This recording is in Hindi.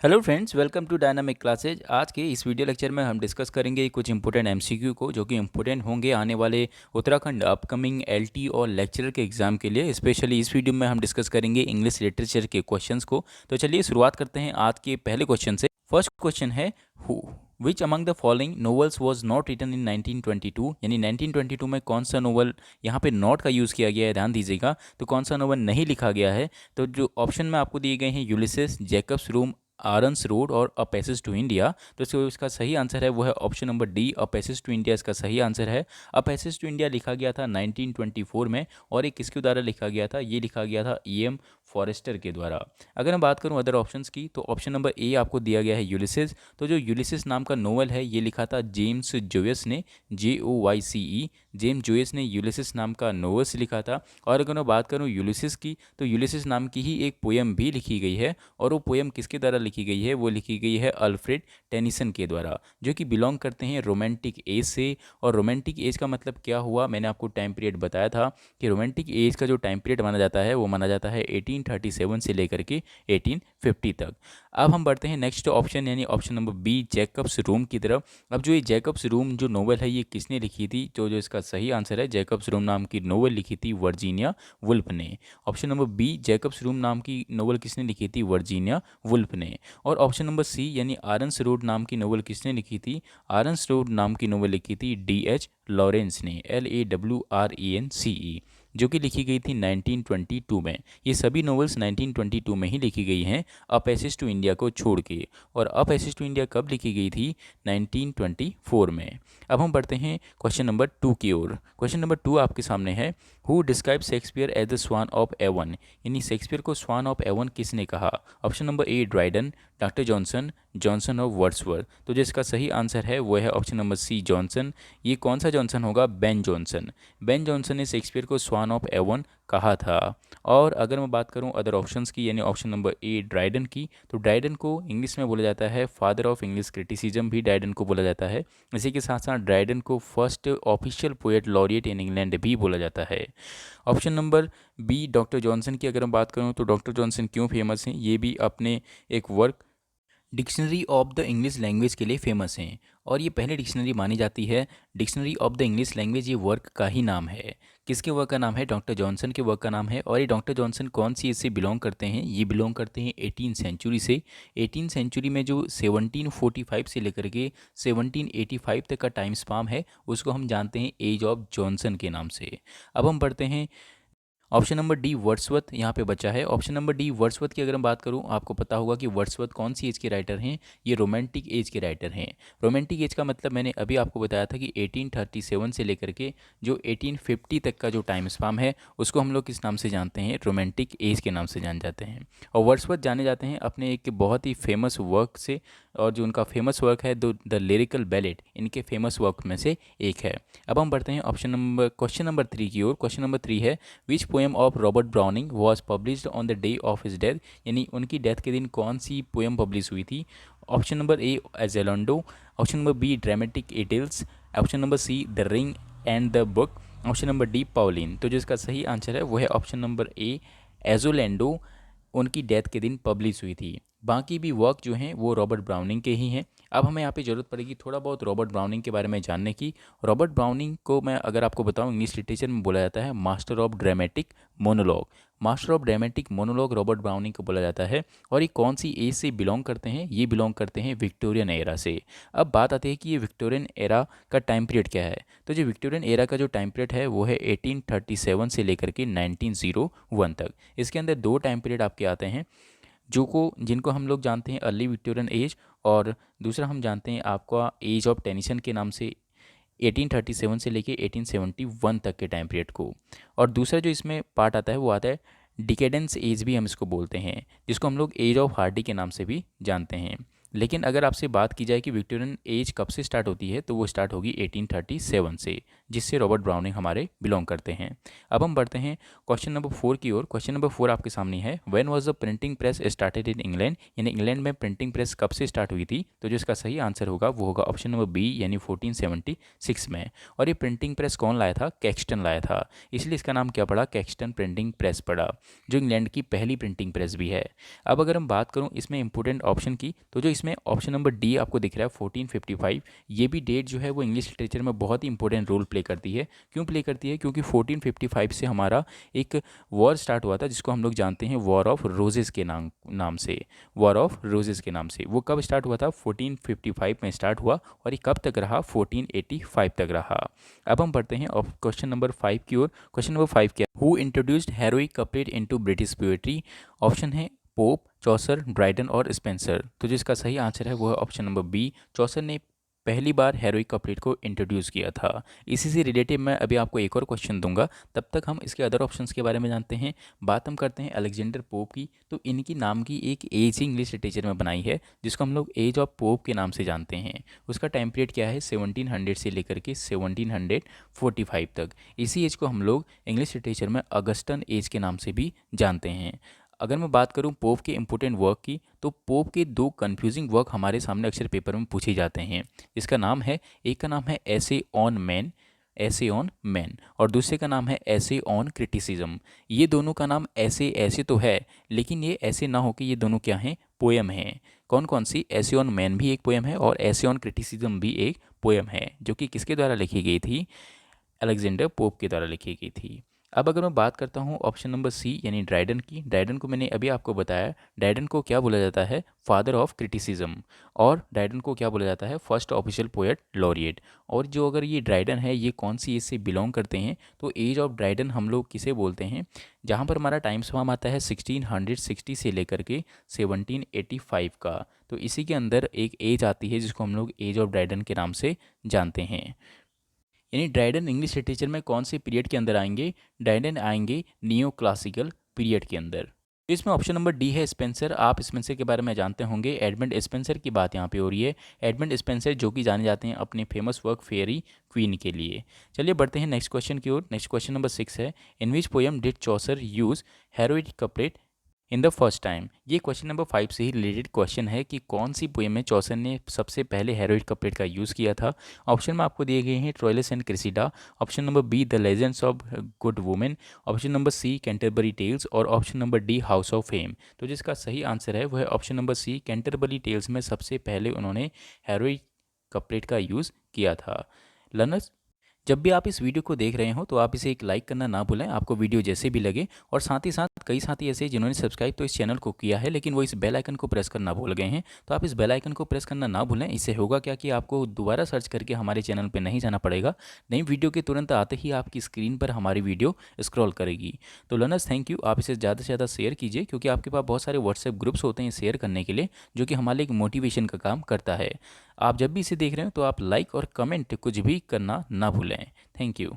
Hello friends, welcome to dynamic classes. आज के इस वीडियो लेक्चर में हम डिस्कस करेंगे कुछ इंपॉर्टेंट एमसीक्यू को, जो कि इंपॉर्टेंट होंगे आने वाले उत्तराखंड अपकमिंग एलटी और लेक्चरर के एग्जाम के लिए। स्पेशली इस वीडियो में हम डिस्कस करेंगे इंग्लिश लिटरेचर के क्वेश्चंस को। तो चलिए शुरुआत करते हैं आज के पहले क्वेश्चन से। फर्स्ट क्वेश्चन है, who which among the following novels was not written in 1922, यानी 1922 में कौन सा नोवेल, यहाँ पे नॉट का यूज़ किया गया है, ध्यान दीजिएगा, तो कौन सा नोवेल नहीं लिखा गया है। तो जो ऑप्शन में आपको दिए गए हैं, यूलिसेस, जैकब्स रूम, आरंस रोड और अ पैसेज टू इंडिया। तो इसका सही आंसर है वो है option number D, a passage to India इसका सही आंसर है। अ पैसेज टू इंडिया लिखा गया था 1924 में, और ये किसके द्वारा लिखा गया था, ये लिखा गया था EM फॉरेस्टर के द्वारा। अगर मैं बात करूं अदर ऑप्शंस की, तो ऑप्शन नंबर ए आपको दिया गया है यूलिसेस। तो जो यूलिसेस नाम का नोवेल है, ये लिखा था जेम्स जोयस ने, JOYCE, जेम्स जोयस ने यूलिसेस नाम का नोवेल्स लिखा था। और अगर मैं बात करूं यूलिसेस की, तो यूलिसेस नाम की ही एक पोएम भी लिखी गई है, और वो पोएम किसके द्वारा लिखी गई है, वो लिखी गई है अल्फ्रेड टेनिसन के द्वारा, जो कि बिलोंग करते हैं रोमांटिक एज से। और रोमांटिक एज का मतलब क्या हुआ, मैंने आपको टाइम पीरियड बताया था कि रोमांटिक एज का जो टाइम पीरियड माना जाता है, वो माना जाता है 1837 से लेकर के 1850 तक। अब हम बढ़ते हैं नेक्स्ट ऑप्शन, यानी option number B, Jacob's room की तरफ। अब जो ये जैकब्स रूम जो नोवेल है, ये किसने लिखी थी, तो जो इसका सही आंसर है, जैकब्स रूम नाम की नोवेल लिखी थी वर्जीनिया वुल्फ ने। Option number B, Jacob's room नाम की नोवेल किसने लिखी थी, वर्जीनिया वुल्फ ने। और ऑप्शन नंबर सी, यानी आरंस रोड नाम की नोवेल किसने लिखी थी, आरंस रोड नाम की नोवेल लिखी थी DH लॉरेंस ने, LAWRENCE, जो कि लिखी गई थी 1922 में। ये सभी नोवेल्स 1922 में ही लिखी गई हैं, अ पैसेज टू इंडिया को छोड़ के। और अ पैसेज टू इंडिया कब लिखी गई थी, 1924 में। अब हम बढ़ते हैं क्वेश्चन नंबर 2 की ओर। क्वेश्चन नंबर 2 आपके सामने है, who describe Shakespeare as the swan of Avon, यानी शेक्सपियर को स्वान ऑफ एवन किसने कहा। Option number A, Dryden, doctor Johnson, Johnson of Wordsworth. तो जिसका सही आंसर है वो है ऑप्शन नंबर सी, जॉनसन। ये कौन सा जॉनसन होगा, बेन जॉनसन। बेन जॉनसन ने शेक्सपियर को स्वान ऑफ एवन कहा था। और अगर मैं बात करूं अदर ऑप्शंस की, यानी ऑप्शन नंबर ए, ड्राइडन की, तो ड्राइडन को इंग्लिश में बोला जाता है फादर ऑफ इंग्लिश क्रिटिसिज्म, भी ड्राइडन को बोला जाता है। इसी के साथ साथ ड्राइडन को first official poet laureate in England भी बोला जाता है। Option number B, doctor Johnson की अगर मैं बात करूं, तो डॉक्टर जॉनसन क्यों फेमस हैं, ये भी अपने एक work dictionary of the English language के लिए फेमस हैं, और ये पहली डिक्शनरी मानी जाती है। Dictionary of the English language ये वर्क का ही नाम है। किसके वर्क का नाम है, डॉक्टर जॉनसन के वर्क का नाम है। और ये डॉक्टर जॉनसन कौन सी एज से बिलोंग करते हैं, ये बिलोंग करते हैं 18 सेंचुरी से। 18 सेंचुरी में जो 1745 से लेकर के 1785 तक का टाइम स्पाम है, उसको हम जानते हैं एज ऑफ जॉनसन के नाम से। अब हम बढ़ते हैं, ऑप्शन नंबर डी, वर्ड्सवर्थ यहाँ पे बचा है। ऑप्शन नंबर डी, वर्ड्सवर्थ की अगर मैं बात करूँ, आपको पता होगा कि वर्ड्सवर्थ कौन सी एज के राइटर हैं, ये रोमांटिक एज के राइटर हैं। रोमांटिक एज का मतलब मैंने अभी आपको बताया था कि 1837 से लेकर के जो 1850 तक का जो टाइम स्पाम है, उसको हम लोग किस नाम से जानते हैं, रोमांटिक एज के नाम से जान जाते हैं। और वर्ड्सवर्थ जाने जाते हैं अपने एक बहुत ही फेमस वर्क से, और जो उनका फेमस वर्क है द लिरिकल बैलेट, इनके फेमस वर्क में से एक है। अब हम बढ़ते हैं क्वेश्चन नंबर 3 की ओर। क्वेश्चन नंबर 3 है, which poem of Robert browning was published on the day of his death, यानी उनकी डेथ के दिन कौन सी पोएम पब्लिश हुई थी। ऑप्शन नंबर ए, एजेलोंडो। Option number B, dramatic idylls. Option number C, the ring and the book. Option number D, Pauline. तो जिसका सही आंसर है वो है ऑप्शन नंबर ए, एजोलेंडो, उनकी डेथ के दिन पब्लिश हुई थी। बाकी भी वर्क जो हैं वो रॉबर्ट ब्राउनिंग के ही हैं। अब हमें यहाँ पे ज़रूरत पड़ेगी थोड़ा बहुत रॉबर्ट ब्राउनिंग के बारे में जानने की। रॉबर्ट ब्राउनिंग को मैं अगर आपको बताऊँ, इंग्लिश लिटरेचर में बोला जाता है master of dramatic monologue. Master of dramatic monologue Robert browning को बोला जाता है। और ये कौन सी एज से बिलोंग करते हैं, ये बिलोंग करते हैं विक्टोरियन एरा से। अब बात आती है कि ये विक्टोरियन एरा का टाइम पीरियड क्या है। तो जो विक्टोरियन एरा का जो टाइम पीरियड है वो है 1837 से लेकर के 1901 तक। इसके अंदर दो टाइम पीरियड आपके आते हैं, जिनको हम लोग जानते हैं अर्ली विक्टोरियन एज, और दूसरा हम जानते हैं आपका एज ऑफ टेनिसन के नाम से, 1837 से लेके 1871 तक के टाइम पीरियड को। और दूसरा जो इसमें पार्ट आता है वो आता है डिकेडेंस एज भी हम इसको बोलते हैं, जिसको हम लोग एज ऑफ हार्डी के नाम से भी जानते हैं। लेकिन अगर आपसे बात की जाए कि विक्टोरियन एज कब से स्टार्ट होती है तो वो स्टार्ट होगी 1837 से, जिससे रॉबर्ट ब्राउनिंग हमारे बिलोंग करते हैं। अब हम बढ़ते हैं क्वेश्चन नंबर 4 की ओर। क्वेश्चन नंबर 4 आपके सामने है, when was the printing press started in England, यानी इंग्लैंड में प्रिंटिंग प्रेस कब से स्टार्ट हुई थी। तो जो इसका सही आंसर होगा वो होगा ऑप्शन नंबर बी, यानी 1476 में। और ये प्रिंटिंग प्रेस कौन लाया था? कैक्सटन लाया था, इसलिए इसका नाम क्या पड़ा? कैक्सटन प्रिंटिंग प्रेस पड़ा, जो इंग्लैंड की पहली प्रिंटिंग प्रेस भी है। अब अगर हम बात करूं इसमें इंपॉर्टेंट ऑप्शन की, तो जो इसमें ऑप्शन नंबर डी आपको दिख रहा है 1455, ये भी डेट जो है वो इंग्लिश लिटरेचर में बहुत ही इंपॉर्टेंट रोल प्ले करती है। क्यों प्ले करती है? क्योंकि 1455 से हमारा एक वॉर स्टार्ट हुआ था जिसको हम लोग जानते हैं वॉर ऑफ रोजेस के नाम से। वॉर ऑफ रोजेस के नाम से वो कब स्टार्ट हुआ था? 1455 में स्टार्ट हुआ, और ये कब तक रहा? 1485 तक रहा। अब हम पढ़ते हैं क्वेश्चन नंबर 5 की ओर। क्वेश्चन नंबर 5 क्या? Who introduced heroic couplet into British poetry? Option है पोप, चौसर, ड्राइडन और स्पेंसर। तो जिसका सही आंसर है वो है ऑप्शन नंबर बी, चौसर ने पहली बार हेरोइक कपलेट को इंट्रोड्यूस किया था। इसी से रिलेटेड मैं अभी आपको एक और क्वेश्चन दूंगा, तब तक हम इसके अदर ऑप्शंस के बारे में जानते हैं। बात हम करते हैं अलेक्जेंडर पोप की। तो इनकी नाम की एक एज ही इंग्लिश लिटरेचर में बनाई है, जिसको हम लोग एज ऑफ पोप के नाम से जानते हैं। उसका टाइम पीरियड क्या है? 1700 से लेकर के 1745 तक। इसी एज को हम लोग इंग्लिश लिटरेचर में अगस्टन एज के नाम से भी जानते हैं। अगर मैं बात करूं पोप के इम्पोर्टेंट वर्क की, तो पोप के दो कंफ्यूजिंग वर्क हमारे सामने अक्सर पेपर में पूछे जाते हैं। इसका नाम है, एक का नाम है essay on man, essay on man, और दूसरे का नाम है एसे ऑन क्रिटिसिज्म। ये दोनों का नाम ऐसे ऐसे तो है, लेकिन ये ऐसे ना हो कि ये दोनों क्या हैं? पोएम हैं। कौन कौन सी? एसे ऑन मैन भी एक पोएम है और एसे ऑन क्रिटिसिज्म भी एक पोएम है, जो कि किसके द्वारा लिखी गई थी? अलेक्जेंडर पोप के द्वारा लिखी गई थी। अब अगर मैं बात करता हूँ ऑप्शन नंबर सी, यानी ड्राइडन की। ड्राइडन को मैंने अभी आपको बताया, ड्राइडन को क्या बोला जाता है? Father of criticism. और ड्राइडन को क्या बोला जाता है? First official poet laureate. और जो अगर ये ड्राइडन है, ये कौन सी एज से बिलोंग करते हैं? तो एज ऑफ ड्राइडन हम लोग किसे बोलते हैं? जहाँ पर हमारा टाइम स्पैम आता है 1660 से लेकर के 1785 का। तो इसी के अंदर एक एज आती है जिसको हम लोग एज ऑफ ड्राइडन के नाम से जानते हैं। यानी ड्राइडन इंग्लिश लिटरेचर में कौन से पीरियड के अंदर आएंगे? ड्राइडन आएंगे नियो क्लासिकल पीरियड के अंदर। तो इसमें ऑप्शन नंबर डी है स्पेंसर। आप स्पेंसर के बारे में जानते होंगे, एडमंड स्पेंसर की बात यहाँ पे हो रही है। एडमंड स्पेंसर जो कि जाने जाते हैं अपने फेमस वर्क फेयरी क्वीन के लिए। चलिए बढ़ते हैं नेक्स्ट क्वेश्चन की ओर। नेक्स्ट क्वेश्चन नंबर 6 है, in which poem did Chaucer use heroic couplet in the first time? ये क्वेश्चन नंबर 5 से ही रिलेटेड क्वेश्चन है कि कौन सी पोएम में चौसर ने सबसे पहले हेरोइक कपलेट का यूज़ किया था। ऑप्शन में आपको दिए गए हैं Troilus and Criseyde, option number B the legends of good women, option number C Canterbury tales, और option number D house of fame. तो जिसका सही आंसर है वह है option number C, Canterbury tales में सबसे पहले उन्होंने हेरोइक कपलेट का यूज़ किया था। लर्नर्स, जब भी आप इस वीडियो को देख रहे हो तो आप इसे एक लाइक करना ना भूलें, आपको वीडियो जैसे भी लगे। और साथ ही साथ कई साथी ऐसे जिन्होंने सब्सक्राइब तो इस चैनल को किया है, लेकिन वो इस बेल आइकन को प्रेस करना भूल गए हैं, तो आप इस बेल आइकन को प्रेस करना ना भूलें। इससे होगा क्या कि आपको दोबारा सर्च करके हमारे चैनल पर नहीं जाना पड़ेगा। नई वीडियो के तुरंत आते ही आपकी स्क्रीन पर हमारी वीडियो स्क्रॉल करेगी। तो लर्नर्स, थैंक यू। आप इसे ज़्यादा से ज़्यादा शेयर कीजिए, क्योंकि आपके पास बहुत सारे व्हाट्सएप ग्रुप्स होते हैं शेयर करने के लिए, जो कि हमारे एक मोटिवेशन का काम करता है। आप जब भी इसे देख रहे हो तो आप लाइक और कमेंट कुछ भी करना ना भूलें। Thank you.